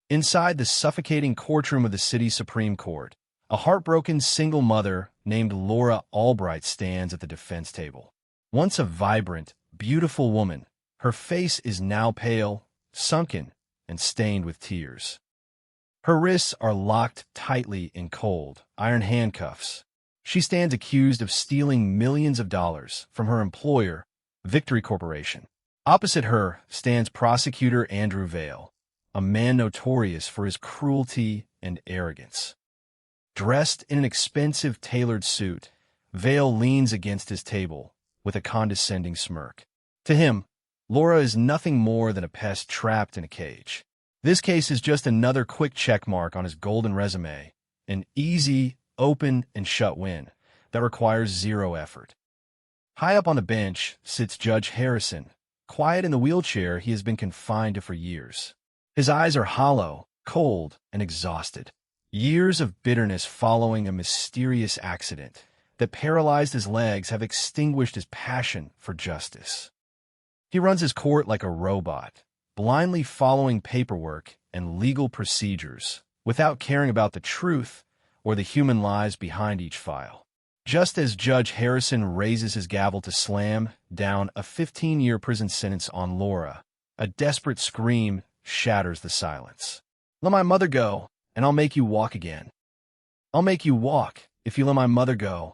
Inside the suffocating courtroom of the city's Supreme Court, a heartbroken single mother named Laura Albright stands at the defense table. Once a vibrant, beautiful woman, her face is now pale, sunken, and stained with tears. Her wrists are locked tightly in cold, iron handcuffs. She stands accused of stealing millions of dollars from her employer, Victory Corporation. Opposite her stands prosecutor Andrew Vale, a man notorious for his cruelty and arrogance. Dressed in an expensive tailored suit, Vale leans against his table with a condescending smirk. To him, Laura is nothing more than a pest trapped in a cage. This case is just another quick checkmark on his golden resume, an easy, open, and shut win that requires zero effort. High up on the bench sits Judge Harrison, quiet in the wheelchair he has been confined to for years. His eyes are hollow, cold, and exhausted. Years of bitterness following a mysterious accident that paralyzed his legs have extinguished his passion for justice. He runs his court like a robot, blindly following paperwork and legal procedures without caring about the truth or the human lives behind each file. Just as Judge Harrison raises his gavel to slam down a 15-year prison sentence on Laura, a desperate scream shatters the silence. "Let my mother go, and I'll make you walk again. I'll make you walk if you let my mother go."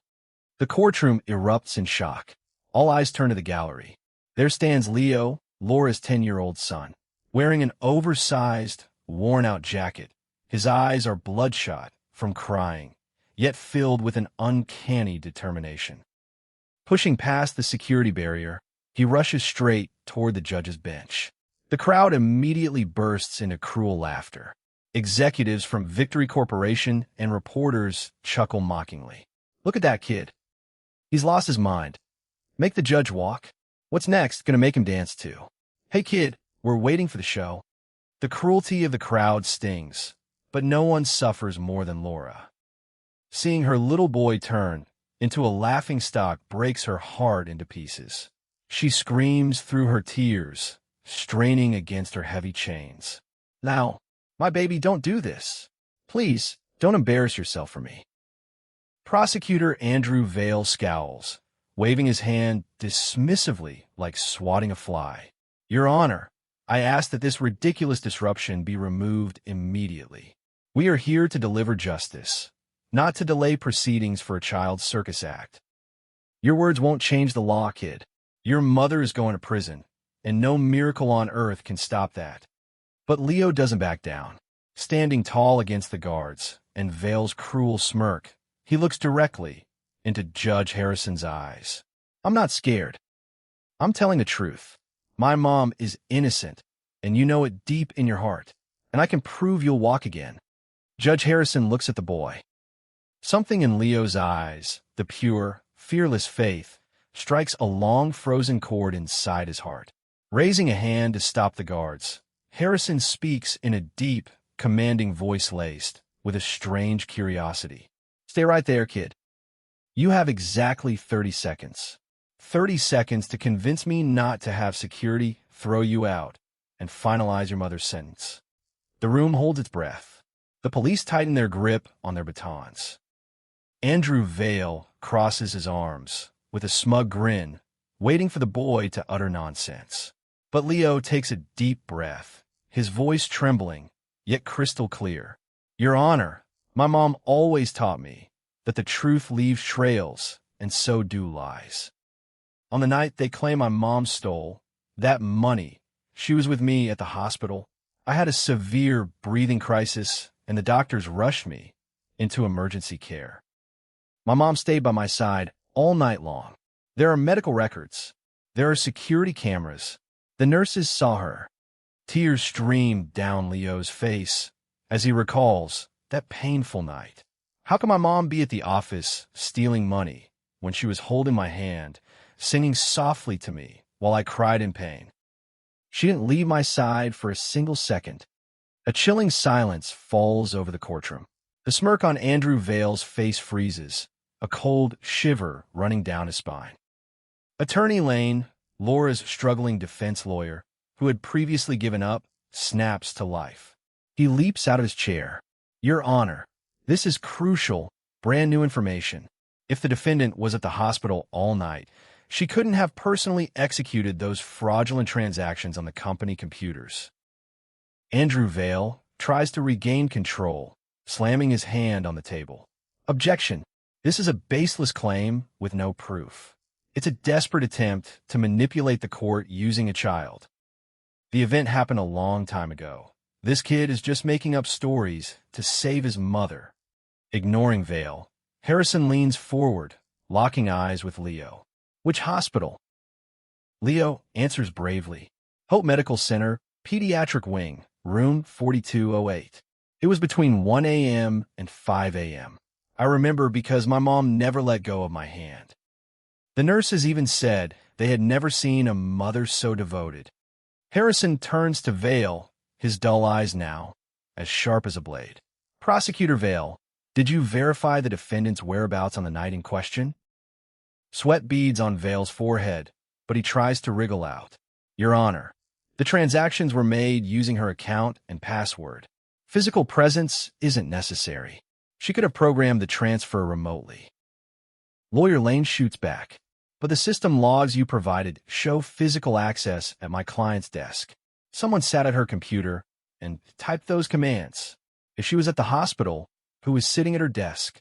The courtroom erupts in shock. All eyes turn to the gallery. There stands Leo, Laura's 10-year-old son, wearing an oversized, worn-out jacket. His eyes are bloodshot from crying, yet filled with an uncanny determination. Pushing past the security barrier, he rushes straight toward the judge's bench. The crowd immediately bursts into cruel laughter. Executives from Victory Corporation and reporters chuckle mockingly. "Look at that kid. He's lost his mind. Make the judge walk? What's next gonna make him dance too? Hey kid, we're waiting for the show." The cruelty of the crowd stings, but no one suffers more than Laura. Seeing her little boy turn into a laughingstock breaks her heart into pieces. She screams through her tears, straining against her heavy chains. "Now, my baby, don't do this. Please, don't embarrass yourself for me." Prosecutor Andrew Vale scowls, waving his hand dismissively like swatting a fly. "Your Honor, I ask that this ridiculous disruption be removed immediately. We are here to deliver justice, not to delay proceedings for a child circus act." "Your words won't change the law, kid. Your mother is going to prison, and no miracle on earth can stop that." But Leo doesn't back down. Standing tall against the guards and Vale's cruel smirk, he looks directly into Judge Harrison's eyes. "I'm not scared. I'm telling the truth. My mom is innocent, and you know it deep in your heart, and I can prove you'll walk again." Judge Harrison looks at the boy. Something in Leo's eyes, the pure, fearless faith, strikes a long frozen chord inside his heart. Raising a hand to stop the guards, Harrison speaks in a deep, commanding voice laced with a strange curiosity. "Stay right there, kid. You have exactly 30 seconds. 30 seconds to convince me not to have security throw you out and finalize your mother's sentence." The room holds its breath. The police tighten their grip on their batons. Andrew Vale crosses his arms with a smug grin, waiting for the boy to utter nonsense. But Leo takes a deep breath, his voice trembling, yet crystal clear. "Your Honor, my mom always taught me that the truth leaves trails, and so do lies. On the night they claim my mom stole that money, she was with me at the hospital. I had a severe breathing crisis, and the doctors rushed me into emergency care. My mom stayed by my side all night long. There are medical records. There are security cameras. The nurses saw her." Tears stream down Leo's face as he recalls that painful night. "How can my mom be at the office stealing money when she was holding my hand, singing softly to me while I cried in pain? She didn't leave my side for a single second." A chilling silence falls over the courtroom. The smirk on Andrew Vale's face freezes, a cold shiver running down his spine. Attorney Lane, Laura's struggling defense lawyer, who had previously given up, snaps to life. He leaps out of his chair. Your Honor, this is crucial, brand new information. If the defendant was at the hospital all night, she couldn't have personally executed those fraudulent transactions on the company computers. Andrew Vale tries to regain control, slamming his hand on the table. Objection. This is a baseless claim with no proof. It's a desperate attempt to manipulate the court using a child. The event happened a long time ago. This kid is just making up stories to save his mother. Ignoring Vale, Harrison leans forward, locking eyes with Leo. Which hospital? Leo answers bravely. Hope Medical Center, Pediatric Wing, room 4208. It was between 1 a.m. and 5 a.m. I remember because my mom never let go of my hand. The nurses even said they had never seen a mother so devoted. Harrison turns to Vale, his dull eyes now as sharp as a blade. Prosecutor Vale, did you verify the defendant's whereabouts on the night in question? Sweat beads on Vale's forehead, but he tries to wriggle out. Your Honor, the transactions were made using her account and password. Physical presence isn't necessary. She could have programmed the transfer remotely. Lawyer Lane shoots back. But the system logs you provided show physical access at my client's desk. Someone sat at her computer and typed those commands. If she was at the hospital, who was sitting at her desk?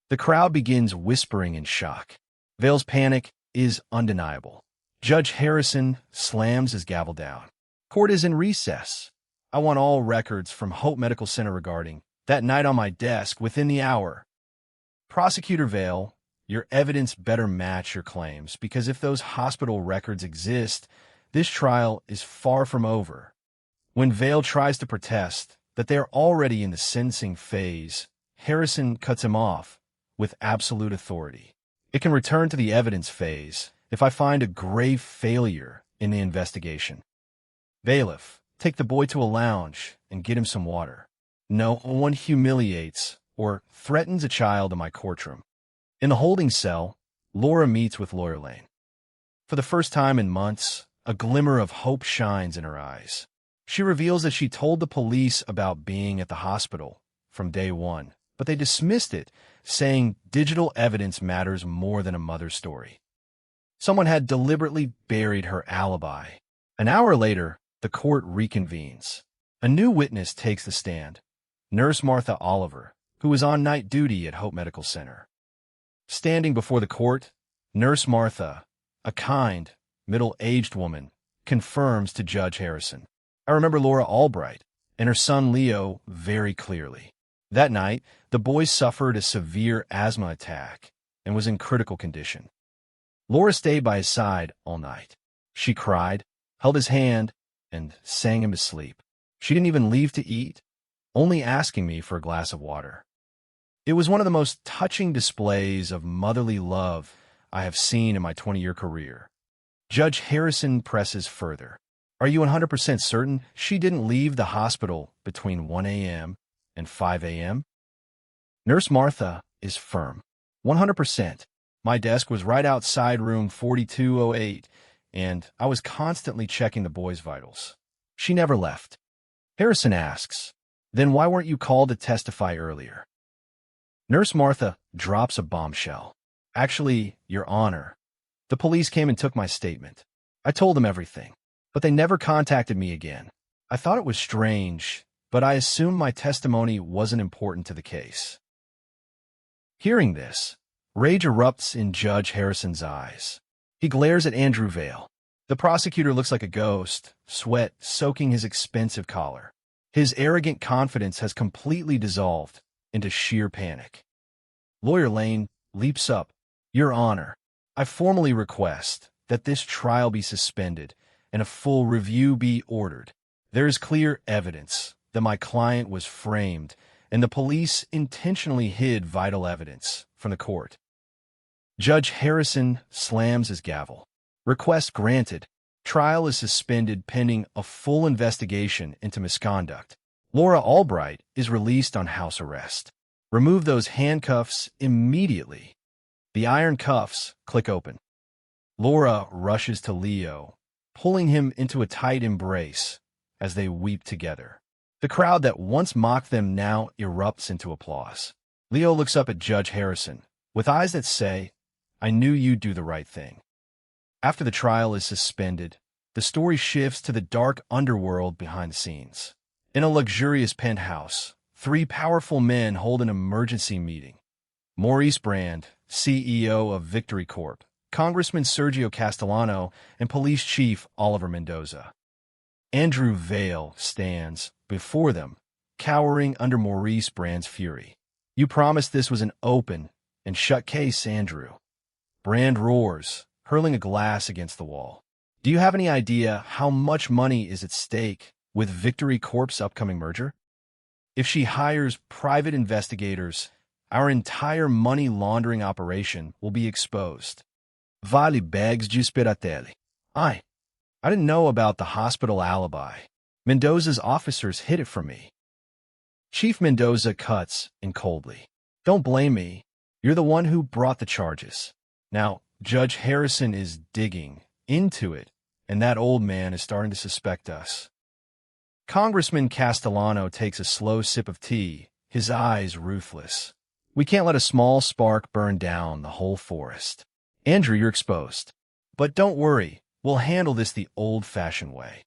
The crowd begins whispering in shock. Vale's panic is undeniable. Judge Harrison slams his gavel down. Court is in recess. I want all records from Hope Medical Center regarding that night on my desk within the hour. Prosecutor Vale, your evidence better match your claims, because if those hospital records exist, this trial is far from over. When Vale tries to protest that they are already in the sentencing phase, Harrison cuts him off with absolute authority. It can return to the evidence phase if I find a grave failure in the investigation. Bailiff, take the boy to a lounge and get him some water. No one humiliates or threatens a child in my courtroom. In the holding cell, Laura meets with Lawyer Lane. For the first time in months, a glimmer of hope shines in her eyes. She reveals that she told the police about being at the hospital from day one, but they dismissed it, saying digital evidence matters more than a mother's story. Someone had deliberately buried her alibi. An hour later, the court reconvenes. A new witness takes the stand, Nurse Martha Oliver, who was on night duty at Hope Medical Center. Standing before the court, Nurse Martha, a kind, middle-aged woman, confirms to Judge Harrison. I remember Laura Albright and her son Leo very clearly. That night, the boy suffered a severe asthma attack and was in critical condition. Laura stayed by his side all night. She cried, held his hand, and sang him to sleep. She didn't even leave to eat, only asking me for a glass of water. It was one of the most touching displays of motherly love I have seen in my 20-year career. Judge Harrison presses further. Are you 100% certain she didn't leave the hospital between 1 a.m. and 5 a.m.? Nurse Martha is firm. 100%. My desk was right outside room 4208, and I was constantly checking the boy's vitals. She never left. Harrison asks, then why weren't you called to testify earlier? Nurse Martha drops a bombshell. Actually, Your Honor, the police came and took my statement. I told them everything, but they never contacted me again. I thought it was strange, but I assumed my testimony wasn't important to the case. Hearing this, rage erupts in Judge Harrison's eyes. He glares at Andrew Vale. The prosecutor looks like a ghost, sweat soaking his expensive collar. His arrogant confidence has completely dissolved into sheer panic. Lawyer Lane leaps up. Your Honor, I formally request that this trial be suspended and a full review be ordered. There is clear evidence that my client was framed and the police intentionally hid vital evidence from the court. Judge Harrison slams his gavel. Request granted. Trial is suspended pending a full investigation into misconduct. Laura Albright is released on house arrest. Remove those handcuffs immediately. The iron cuffs click open. Laura rushes to Leo, pulling him into a tight embrace as they weep together. The crowd that once mocked them now erupts into applause. Leo looks up at Judge Harrison, with eyes that say, "I knew you'd do the right thing." After the trial is suspended, the story shifts to the dark underworld behind the scenes. In a luxurious penthouse, three powerful men hold an emergency meeting. Maurice Brand, CEO of Victory Corp., Congressman Sergio Castellano, and Police Chief Oliver Mendoza. Andrew Vale stands before them, cowering under Maurice Brand's fury. "You promised this was an open and shut case, Andrew." Brand roars, hurling a glass against the wall. "Do you have any idea how much money is at stake with Victory Corp's upcoming merger? If she hires private investigators, our entire money laundering operation will be exposed." Vale begs Giuspiratelli. I didn't know about the hospital alibi. Mendoza's officers hid it from me." Chief Mendoza cuts in coldly. "Don't blame me. You're the one who brought the charges. Now, Judge Harrison is digging into it, and that old man is starting to suspect us." Congressman Castellano takes a slow sip of tea, his eyes ruthless. "We can't let a small spark burn down the whole forest. Andrew, you're exposed. But don't worry, we'll handle this the old-fashioned way.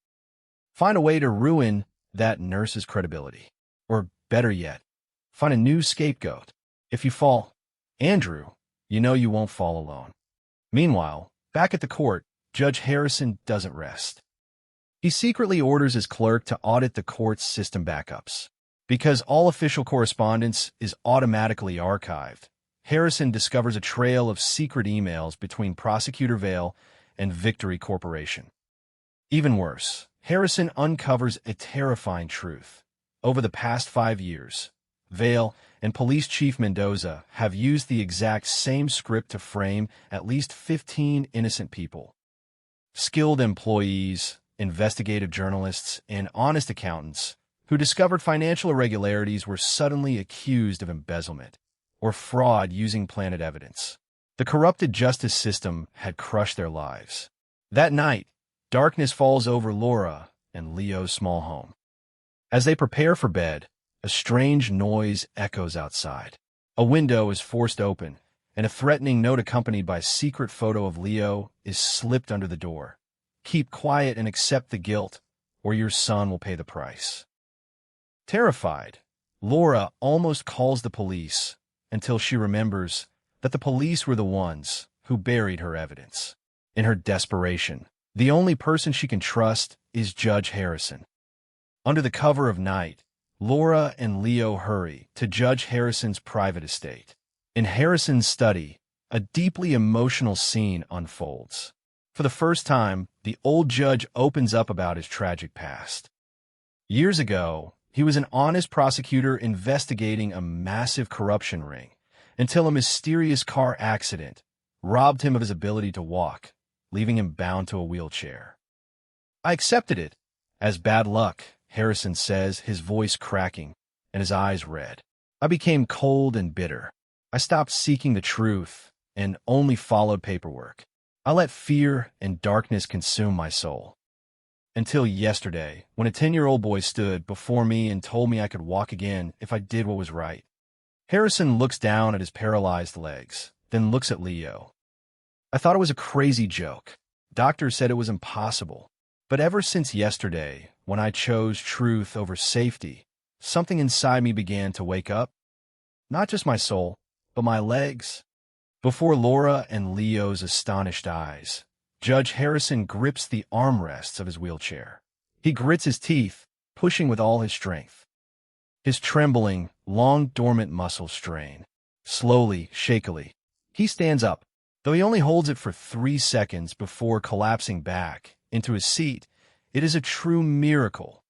Find a way to ruin that nurse's credibility. Or better yet, find a new scapegoat. If you fall, Andrew, you know you won't fall alone." Meanwhile, back at the court, Judge Harrison doesn't rest. He secretly orders his clerk to audit the court's system backups. Because all official correspondence is automatically archived, Harrison discovers a trail of secret emails between Prosecutor Vale and Victory Corporation. Even worse, Harrison uncovers a terrifying truth. Over the past 5 years, Vale and Police Chief Mendoza have used the exact same script to frame at least 15 innocent people. Skilled employees, investigative journalists, and honest accountants who discovered financial irregularities were suddenly accused of embezzlement or fraud using planted evidence. The corrupted justice system had crushed their lives. That night, darkness falls over Laura and Leo's small home. As they prepare for bed, a strange noise echoes outside. A window is forced open, and a threatening note accompanied by a secret photo of Leo is slipped under the door. "Keep quiet and accept the guilt, or your son will pay the price." Terrified, Laura almost calls the police until she remembers that the police were the ones who buried her evidence. In her desperation, the only person she can trust is Judge Harrison. Under the cover of night, Laura and Leo hurry to Judge Harrison's private estate. In Harrison's study, a deeply emotional scene unfolds. For the first time, the old judge opens up about his tragic past. Years ago, he was an honest prosecutor investigating a massive corruption ring until a mysterious car accident robbed him of his ability to walk, leaving him bound to a wheelchair. "I accepted it as bad luck," Harrison says, his voice cracking and his eyes red. "I became cold and bitter. I stopped seeking the truth and only followed paperwork. I let fear and darkness consume my soul. Until yesterday, when a 10-year-old boy stood before me and told me I could walk again if I did what was right." Harrison looks down at his paralyzed legs, then looks at Leo. "I thought it was a crazy joke. Doctors said it was impossible. But ever since yesterday, when I chose truth over safety, something inside me began to wake up. Not just my soul, but my legs." Before Laura and Leo's astonished eyes, Judge Harrison grips the armrests of his wheelchair. He grits his teeth, pushing with all his strength. His trembling, long-dormant muscles strain. Slowly, shakily, he stands up, though he only holds it for 3 seconds before collapsing back into his seat. It is a true miracle.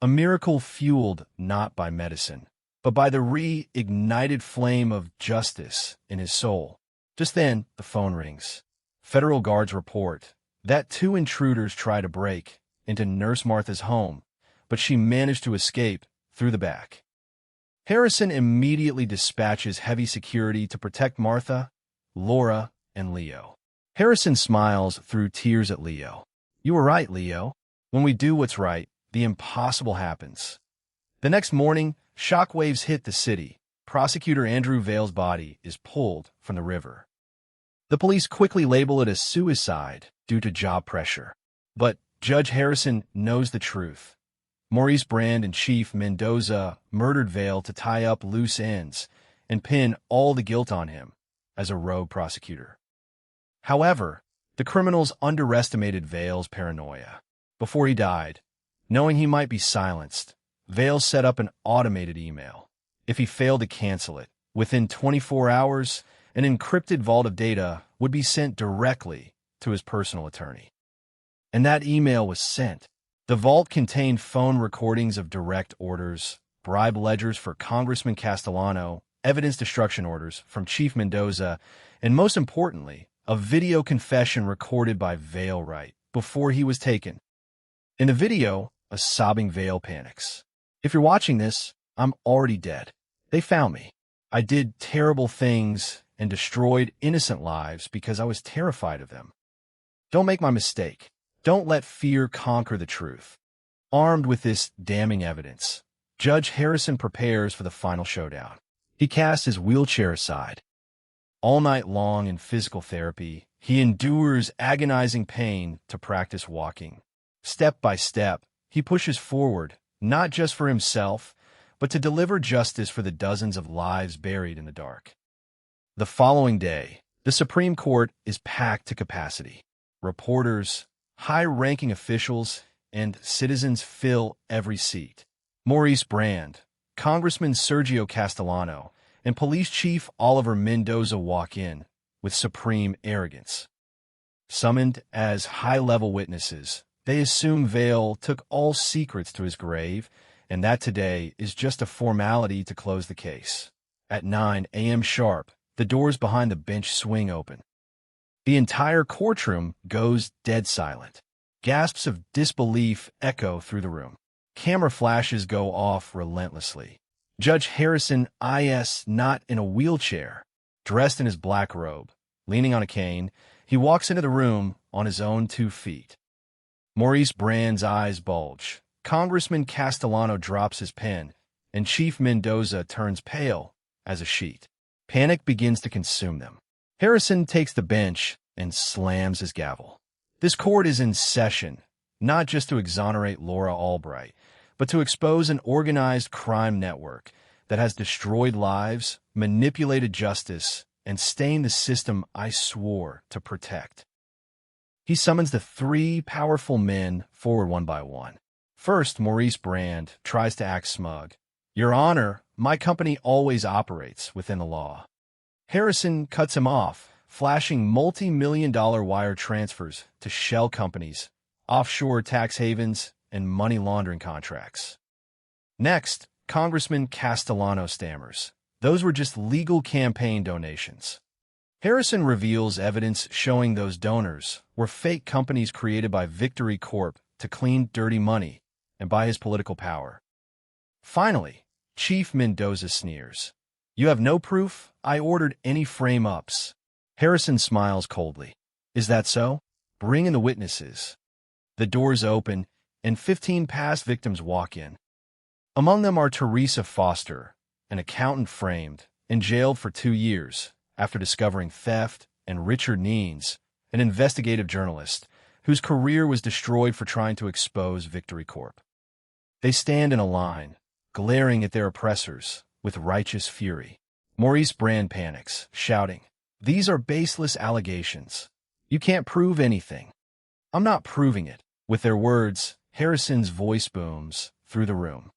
A miracle fueled not by medicine, but by the reignited flame of justice in his soul. Just then, the phone rings. Federal guards report that 2 intruders try to break into Nurse Martha's home, but she managed to escape through the back. Harrison immediately dispatches heavy security to protect Martha, Laura, and Leo. Harrison smiles through tears at Leo. "You were right, Leo. When we do what's right, the impossible happens." The next morning, shockwaves hit the city. Prosecutor Andrew Vale's body is pulled from the river. The police quickly label it as suicide due to job pressure. But Judge Harrison knows the truth. Maurice Brand and Chief Mendoza murdered Vale to tie up loose ends and pin all the guilt on him as a rogue prosecutor. However, the criminals underestimated Vale's paranoia. Before he died, knowing he might be silenced, Vale set up an automated email. If he failed to cancel it, within 24 hours, an encrypted vault of data would be sent directly to his personal attorney. And that email was sent. The vault contained phone recordings of direct orders, bribe ledgers for Congressman Castellano, evidence destruction orders from Chief Mendoza, and most importantly, a video confession recorded by Vale right before he was taken. In the video, a sobbing Vale panics. "If you're watching this, I'm already dead. They found me. I did terrible things and destroyed innocent lives because I was terrified of them. Don't make my mistake. Don't let fear conquer the truth." Armed with this damning evidence, Judge Harrison prepares for the final showdown. He casts his wheelchair aside. All night long in physical therapy, he endures agonizing pain to practice walking. Step by step, he pushes forward, not just for himself, but to deliver justice for the dozens of lives buried in the dark. The following day, the Supreme Court is packed to capacity. Reporters, high-ranking officials, and citizens fill every seat. Maurice Brand, Congressman Sergio Castellano, and Police Chief Oliver Mendoza walk in with supreme arrogance. Summoned as high-level witnesses, they assume Vale took all secrets to his grave and that today is just a formality to close the case. At 9 a.m. sharp, the doors behind the bench swing open. The entire courtroom goes dead silent. Gasps of disbelief echo through the room. Camera flashes go off relentlessly. Judge Harrison is not in a wheelchair. Dressed in his black robe, leaning on a cane, he walks into the room on his own 2 feet. Maurice Brand's eyes bulge. Congressman Castellano drops his pen, and Chief Mendoza turns pale as a sheet. Panic begins to consume them. Harrison takes the bench and slams his gavel. This court is in session, not just to exonerate Laura Albright, but to expose an organized crime network that has destroyed lives, manipulated justice, and stained the system I swore to protect. He summons the 3 powerful men forward one by one. First, Maurice Brand tries to act smug. "Your Honor, my company always operates within the law." Harrison cuts him off, flashing multi-million-dollar wire transfers to shell companies, offshore tax havens, and money laundering contracts. Next, Congressman Castellano stammers. Those were just legal campaign donations. Harrison reveals evidence showing those donors were fake companies created by Victory Corp to clean dirty money and by his political power. Finally, Chief Mendoza sneers. "You have no proof? I ordered any frame-ups." Harrison smiles coldly. "Is that so? Bring in the witnesses." The doors open, and 15 past victims walk in. Among them are Teresa Foster, an accountant framed and jailed for 2 years after discovering theft, and Richard Neens, an investigative journalist whose career was destroyed for trying to expose Victory Corp. They stand in a line, glaring at their oppressors with righteous fury. Maurice Brand panics, shouting, "These are baseless allegations. You can't prove anything." "I'm not proving it." With their words, Harrison's voice booms through the room.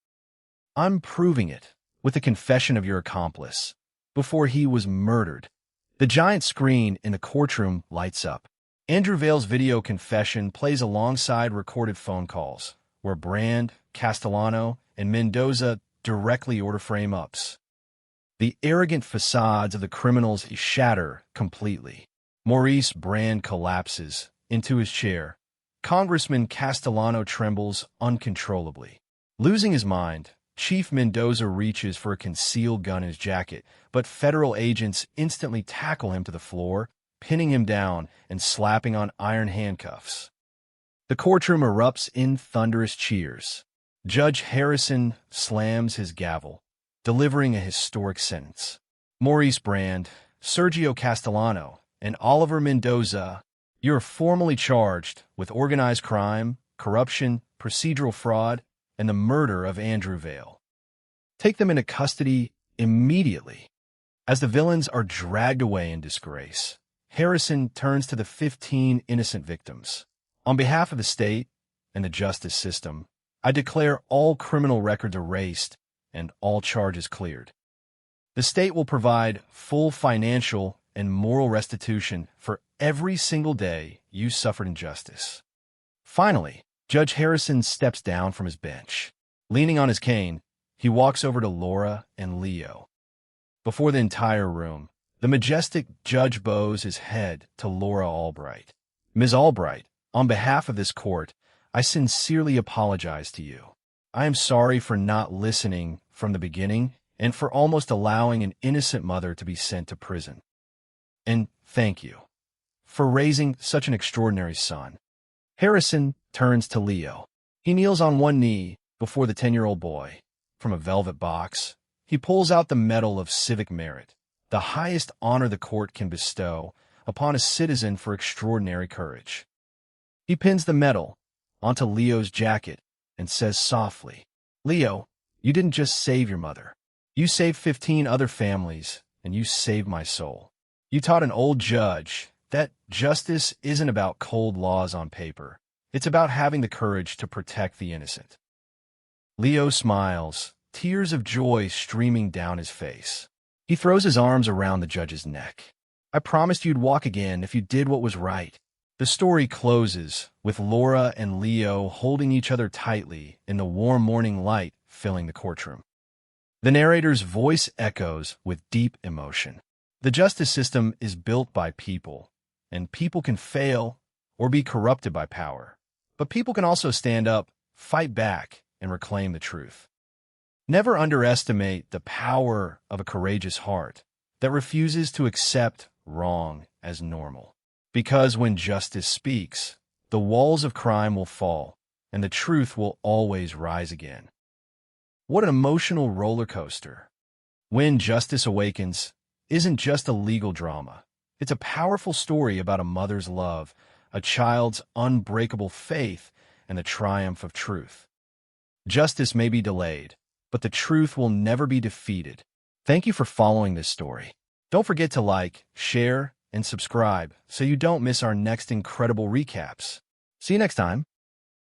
"I'm proving it with the confession of your accomplice before he was murdered." The giant screen in the courtroom lights up. Andrew Vale's video confession plays alongside recorded phone calls, where Brand, Castellano, and Mendoza directly order frame-ups. The arrogant facades of the criminals shatter completely. Maurice Brand collapses into his chair. Congressman Castellano trembles uncontrollably. Losing his mind, Chief Mendoza reaches for a concealed gun in his jacket, but federal agents instantly tackle him to the floor, pinning him down and slapping on iron handcuffs. The courtroom erupts in thunderous cheers. Judge Harrison slams his gavel, delivering a historic sentence. Maurice Brand, Sergio Castellano, and Oliver Mendoza, you're formally charged with organized crime, corruption, procedural fraud, and the murder of Andrew Vale. Take them into custody immediately. As the villains are dragged away in disgrace, Harrison turns to the 15 innocent victims. On behalf of the state and the justice system, I declare all criminal records erased and all charges cleared. The state will provide full financial and moral restitution for every single day you suffered injustice. Finally, Judge Harrison steps down from his bench. Leaning on his cane, he walks over to Laura and Leo. Before the entire room, the majestic judge bows his head to Laura Albright. Ms. Albright, on behalf of this court, I sincerely apologize to you. I am sorry for not listening from the beginning and for almost allowing an innocent mother to be sent to prison. And thank you for raising such an extraordinary son. Harrison turns to Leo. He kneels on one knee before the 10-year-old boy. From a velvet box, he pulls out the Medal of Civic Merit, the highest honor the court can bestow upon a citizen for extraordinary courage. He pins the medal onto Leo's jacket and says softly, "Leo, you didn't just save your mother. You saved 15 other families, and you saved my soul. You taught an old judge that justice isn't about cold laws on paper. It's about having the courage to protect the innocent." Leo smiles, tears of joy streaming down his face. He throws his arms around the judge's neck. "I promised you'd walk again if you did what was right." The story closes with Laura and Leo holding each other tightly in the warm morning light filling the courtroom. The narrator's voice echoes with deep emotion. The justice system is built by people, and people can fail or be corrupted by power. But people can also stand up, fight back, and reclaim the truth. Never underestimate the power of a courageous heart that refuses to accept wrong as normal. Because when justice speaks, the walls of crime will fall, and the truth will always rise again. What an emotional roller coaster. When Justice Awakens isn't just a legal drama. It's a powerful story about a mother's love, a child's unbreakable faith, and the triumph of truth. Justice may be delayed, but the truth will never be defeated. Thank you for following this story. Don't forget to like, share, and subscribe so you don't miss our next incredible recaps. See you next time.